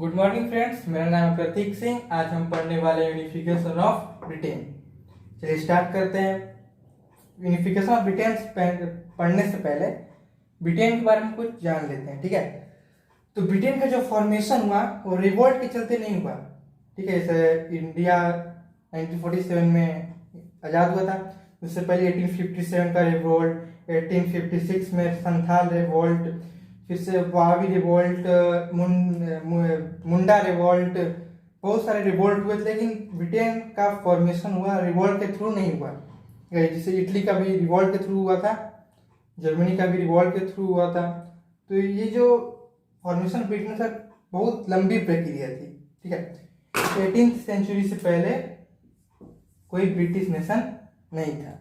Good morning friends, मेरा नाम है प्रतीक सिंह। आज हम पढ़ने वाले यूनिफिकेशन ऑफ ब्रिटेन। चलिए स्टार्ट करते हैं। यूनिफिकेशन ऑफ ब्रिटेन पढ़ने से पहले ब्रिटेन के बारे में कुछ जान लेते हैं, ठीक है। तो ब्रिटेन का जो फॉर्मेशन हुआ वो रिवोल्ट के चलते नहीं हुआ, ठीक है। जैसे इंडिया 1947 में आज़ाद हुआ था, उससे पहले 1857 का रिवोल्ट, 1856 में संथाल रिवोल्ट, फिर से वावी रिवोल्ट, मुंडा रिवोल्ट, बहुत सारे रिवोल्ट हुए थे। लेकिन ब्रिटेन का फॉर्मेशन हुआ रिवोल्ट के थ्रू नहीं हुआ। जैसे इटली का भी रिवोल्ट के थ्रू हुआ था, जर्मनी का भी रिवोल्ट के थ्रू हुआ था। तो ये जो फॉर्मेशन ब्रिटेन का बहुत लंबी प्रक्रिया थी, ठीक है। 18th सेंचुरी से पहले कोई ब्रिटिश नेशन नहीं था।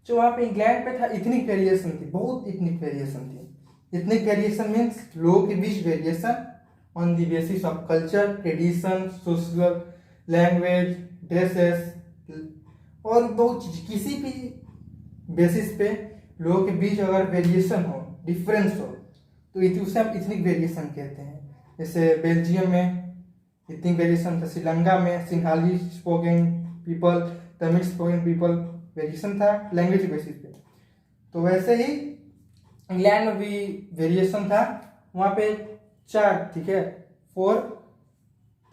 जो वहाँ पे इंग्लैंड पे था, इतनी वेरिएशन थी, बहुत इतनी वेरिएशन थी। इतनी वेरिएशन मीन्स लोगों के बीच variation on the basis of culture, tradition, social, language, dresses और बहुत चीज, किसी भी बेसिस पे लोगों के बीच अगर वेरिएशन हो, डिफरेंस हो, तो उसे हम इतनी वेरिएशन कहते हैं। जैसे बेल्जियम में इतनी वेरिएशन था, श्रीलंका में Sinhali spoken people, Tamil spoken people, variation था लैंग्वेज बेसिस पे। तो वैसे ही इंग्लैंड में भी वेरिएशन था। वहाँ पे 4, ठीक है, 4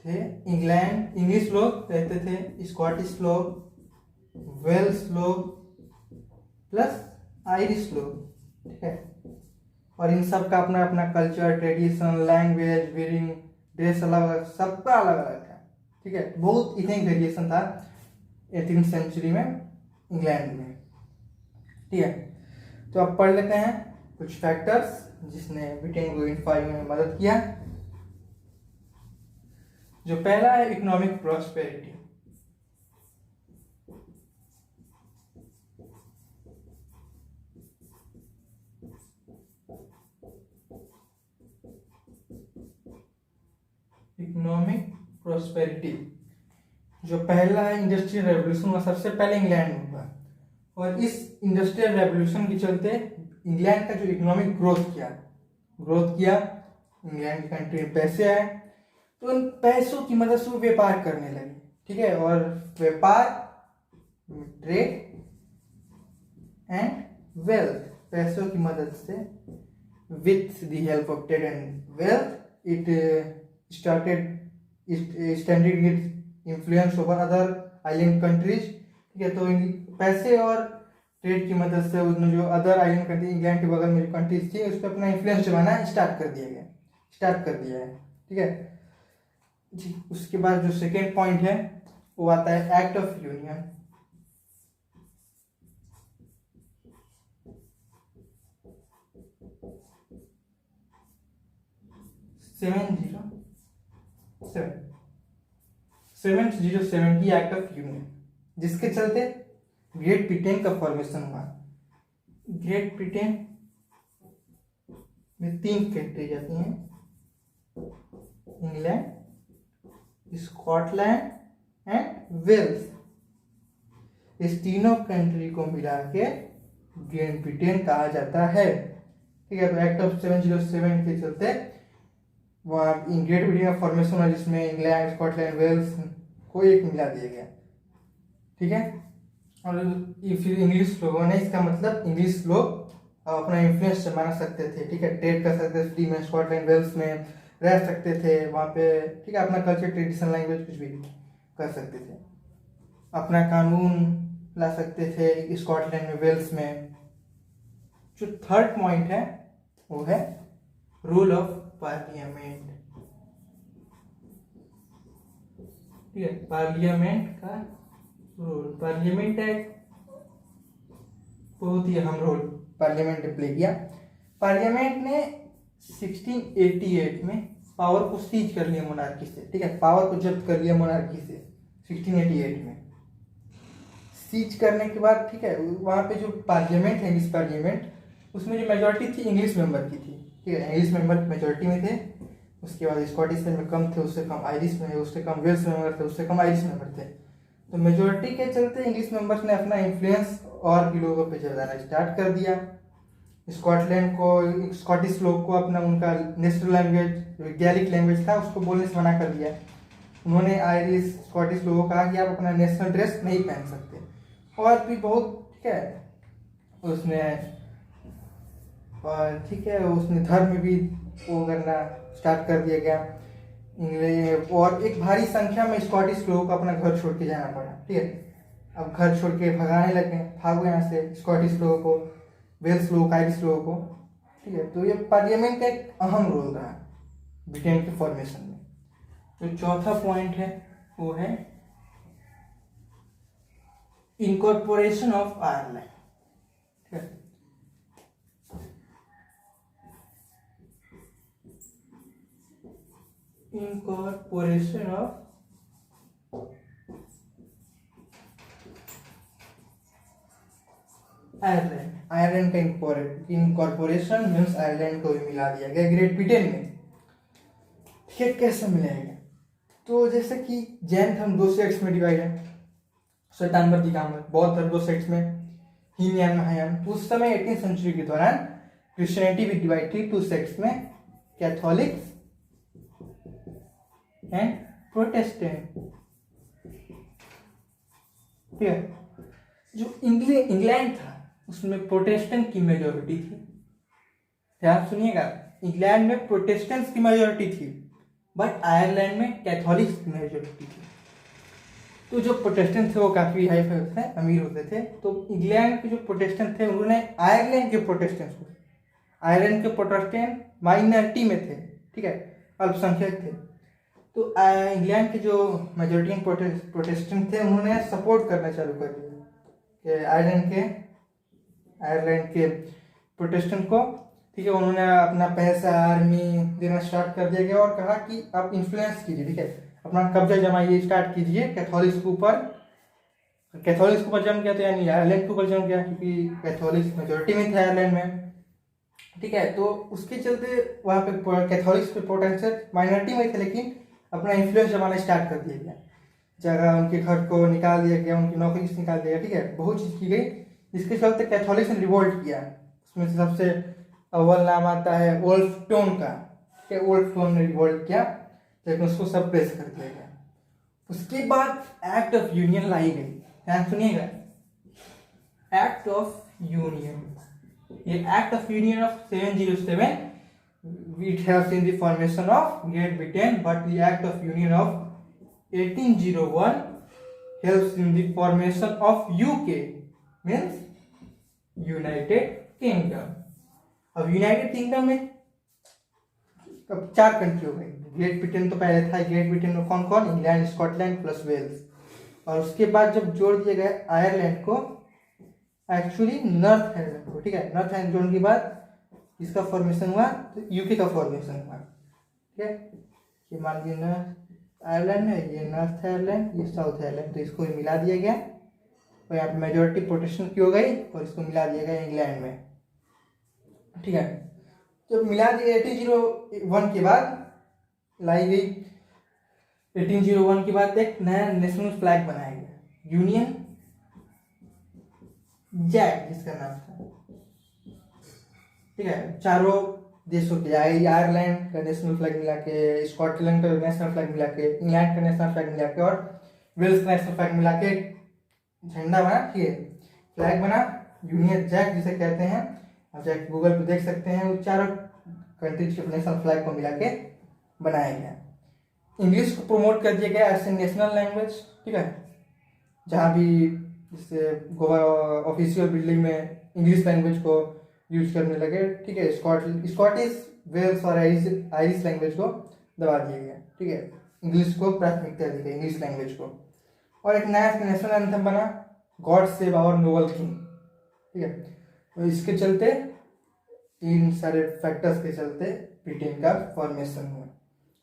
थे। इंग्लैंड इंग्लिश लोग रहते थे, स्कॉटिश लोग, वेल्स लोग प्लस आयरिश लोग, ठीक है। और इन सब का अपना अपना culture, tradition, language, wearing dress अलग अलग, सबका अलग अलग था, ठीक है। बहुत इतने वेरिएशन था 18th सेंचुरी में इंग्लैंड में, ठीक है। तो अब पढ़ लेते हैं कुछ फैक्टर्स जिसने ब्रिटेन को यूनिफाई में मदद किया। जो पहला है इकोनॉमिक प्रॉस्पेरिटी। इकोनॉमिक प्रॉस्पेरिटी जो पहला है इंडस्ट्रियल रेवोल्यूशन हुआ, सबसे पहले इंग्लैंड में हुआ। और इस इंडस्ट्रियल रेवोल्यूशन के चलते इंग्लैंड का जो इकोनॉमिक ग्रोथ किया, इंग्लैंड की कंट्री में पैसे आए, तो उन पैसों की मदद से वो व्यापार करने लगे, ठीक है। और व्यापार, ट्रेड एंड वेल्थ, पैसों की मदद से, with the help of trade and wealth, it standard it influence over other island countries, ठीक है। तो पैसे और ट्रेड की मदद से उसने जो अदर आइलैंड कंट्री, इंग्लैंड के बगल में जो कंट्रीज थी, उस पर अपना इन्फ्लुएंस जमाना स्टार्ट कर दिया है, ठीक है जी। उसके बाद जो सेकेंड पॉइंट है वो आता है एक्ट ऑफ यूनियन। सेवन की एक्ट ऑफ यूनियन, जिसके चलते ग्रेट ब्रिटेन का फॉर्मेशन हुआ। ग्रेट ब्रिटेन में 3 कंट्री आती हैं, इंग्लैंड, स्कॉटलैंड एंड वेल्स। इस तीनों कंट्री को मिला के ग्रेट ब्रिटेन कहा जाता है, ठीक है। तो एक्ट ऑफ 707 के चलते वहाँ ग्रेट ब्रिटेन का फॉर्मेशन हुआ, जिसमें इंग्लैंड, स्कॉटलैंड, वेल्स को एक मिला दिया गया, ठीक है। और फिर इंग्लिश लोगों ने, इसका मतलब इंग्लिश लोग अपना इन्फ्लुएंस जमा सकते थे, ठीक है। ट्रेड कर सकते थे सिटी में, स्कॉटलैंड, वेल्स में रह सकते थे वहाँ पे, ठीक है। अपना कल्चर, ट्रेडिशन, लैंग्वेज कुछ भी कर सकते थे, अपना कानून ला सकते थे स्कॉटलैंड में, वेल्स में। जो थर्ड पॉइंट है वो है रूल ऑफ पार्लियामेंट, ठीक है। पार्लियामेंट का रोल, पार्लियामेंट एक्ट बहुत ही अहम रोल पार्लियामेंट ने प्ले किया। पार्लियामेंट ने 1688 में पावर को सीज कर लिया मोनार्की से, ठीक है। पावर को जब्त कर लिया मोनार्की से 1688 में। सीज करने के बाद, ठीक है, वहाँ पे जो पार्लियामेंट है, इंग्लिश पार्लियामेंट, उसमें जो मेजोरिटी थी इंग्लिश मेंबर की थी, ठीक है। इंग्लिश मेंबर मेजोरिटी में थे। उसके बाद स्कॉटिश में कम थे, उससे कम आयरिश में, उससे कम वेल्स मेंबर थे, उससे कम आयरिश मेंबर थे। तो मेजोरिटी के चलते इंग्लिश मेंबर्स ने अपना इन्फ्लुएंस और भी लोगों पे जताना स्टार्ट कर दिया। स्कॉटलैंड को, स्कॉटिश लोग को अपना उनका नेशनल लैंग्वेज, गैलिक लैंग्वेज था, उसको बोलने से मना कर दिया। उन्होंने आयरिश स्कॉटिश लोगों को कहा कि आप अपना नेशनल ड्रेस नहीं पहन सकते, और भी बहुत, ठीक है, उसने, और ठीक है, उसने धर्म में भी वो करना स्टार्ट कर दिया गया इंग्लैंड, और एक भारी संख्या में स्कॉटिश लोगों को अपना घर छोड़ के जाना पड़ा। ठीक है, अब घर छोड़ के भगाने लगे, भागो यहाँ से, स्कॉटिश लोगों को, वेल्स लोगों को, आयरिश लोगों को। ठीक है, तो ये पार्लियामेंट का एक अहम रोल रहा ब्रिटेन के फॉर्मेशन में। तो चौथा पॉइंट है वो है इनकॉर्पोरेशन ऑफ आयरलैंड। ठीक है, इनकॉर्पोरेशन ऑफ आयरलैंड। आयरलैंड का इनकॉर्पोरेशन मीन्स आयरलैंड को भी मिला दिया गया ग्रेट ब्रिटेन में। ठीक है, कैसे मिलाएगा? तो जैसे कि जैन धर्म 2 सेक्ट्स में डिवाइड है, श्वेतांबर दिगंबर, बौद्ध धर्म 2 सेक्ट्स में, हीनयान महायान। उस समय 18वीं सेंचुरी के दौरान क्रिश्चियनिटी भी डिवाइड थी 2 सेक्ट्स में, कैथोलिक्स एंड प्रोटेस्टेंट। ठीक है, जो इंग्लैंड था उसमें प्रोटेस्टेंट की मेजोरिटी थी। ध्यान सुनिएगा, इंग्लैंड में प्रोटेस्टेंट्स की मेजोरिटी थी, बट आयरलैंड में कैथोलिक्स की मेजोरिटी थी। तो जो प्रोटेस्टेंट थे वो काफ़ी हाई फाई थे, अमीर होते थे। तो इंग्लैंड के जो प्रोटेस्टेंट थे उन्होंने आयरलैंड के प्रोटेस्टेंट्स को, आयरलैंड के प्रोटेस्टेंट माइनॉरिटी में थे, ठीक है, अल्पसंख्यक थे। तो इंग्लैंड के जो मेजोरिटी प्रोटेस्टेंट थे उन्होंने सपोर्ट करना चालू कर दिया कि आयरलैंड के प्रोटेस्टेंट को। ठीक है, उन्होंने अपना पैसा, आर्मी देना स्टार्ट कर दिया गया और कहा कि आप इन्फ्लुएंस कीजिए, ठीक है, अपना कब्जा जमाइए, स्टार्ट कीजिए कैथोलिक्स के ऊपर। कैथोलिक्स के ऊपर जम गया, तो यानी आयरलैंड के ऊपर जम गया, क्योंकि कैथोलिक्स मेजोरिटी में थे आयरलैंड में। ठीक है, तो उसके चलते वहाँ पे कैथोलिक्स के प्रोटेस्टेंट माइनॉरिटी में थे, लेकिन अपना इन्फ्लुएंस जमाना स्टार्ट कर दिया गया। जगह उनके घर को निकाल दिया गया, उनकी नौकरी से निकाल दिया गया। ठीक है, बहुत चीज़ की गई, जिसके चलते कैथोलिक्स ने रिवोल्ट किया। उसमें से सबसे अव्वल नाम आता है वोल्फटोन का। ठीक है, वोल्फटोन ने रिवोल्ट किया, लेकिन उसको सप्रेस कर दिया गया। उसके बाद एक्ट ऑफ यूनियन लाई गई। ध्यान सुनिएगा, एक्ट ऑफ यूनियन, ये act of union of 707 it helps in the formation of Great Britain, but the Act of Union of 1801 helps in the formation of UK, means United Kingdom। अब United kingdom में अब 4 country हो गई। Great Britain तो पहले था, great Britain में कौन कौन? England, Scotland plus Wales. और उसके बाद जब जोड़ दिया गया आयरलैंड को, एक्चुअली नॉर्थ आयरलैंड को। ठीक है, नॉर्थ आयरलैंड जोड़ने के बाद इसका फॉर्मेशन हुआ, तो यूके का फॉर्मेशन हुआ। ठीक है, ये मान लीजिए नॉर्थ आयरलैंड है, ये नॉर्थ आयरलैंड, ये साउथ आयरलैंड, तो इसको मिला दिया गया और यहाँ पे मेजोरिटी प्रोटेस्टेंट की हो गई और इसको मिला दिया गया इंग्लैंड में। ठीक है, जब मिला दिया 1801 के बाद लाई गई, 1801 के बाद एक नया नेशनल फ्लैग बनाया गया, यूनियन जैक जिसका नाम था। ठीक है, चारों देशों के, आयरलैंड का नेशनल फ्लैग मिला के, स्कॉटलैंड का नेशनल फ्लैग मिला के, इंग्लैंड का नेशनल फ्लैग मिला के और वेल्स का नेशनल फ्लैग मिला के झंडा बना। ठीक है, फ्लैग बना, यूनियन जैक जिसे कहते हैं। आप जाके गूगल पे देख सकते हैं, वो चारों कंट्रीज के नेशनल फ्लैग को मिला के बनाया गया। इंग्लिश को प्रमोट कर दिया गया एज ए नेशनल लैंग्वेज। ठीक है, जहाँ भी जैसे गोवा ऑफिशियल बिल्डिंग में इंग्लिश लैंग्वेज को यूज करने लगे। ठीक है, स्कॉटिश, वेल्स और आयरिश लैंग्वेज को दबा दिया गया। ठीक है, इंग्लिश को प्राथमिकता दी गई, इंग्लिश लैंग्वेज को। और एक नया नेशनल एंथम बना, God save our noble king. ठीक है, तो इसके चलते, इन सारे फैक्टर्स के चलते ब्रिटेन का फॉर्मेशन हुआ।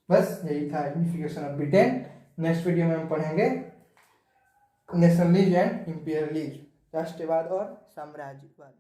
बस यही था unification of Britain. Next video में हम पढ़ेंगे नेशनलिज्म एंड इंपीरियलिज्म, राष्ट्रवाद और साम्राज्यवाद।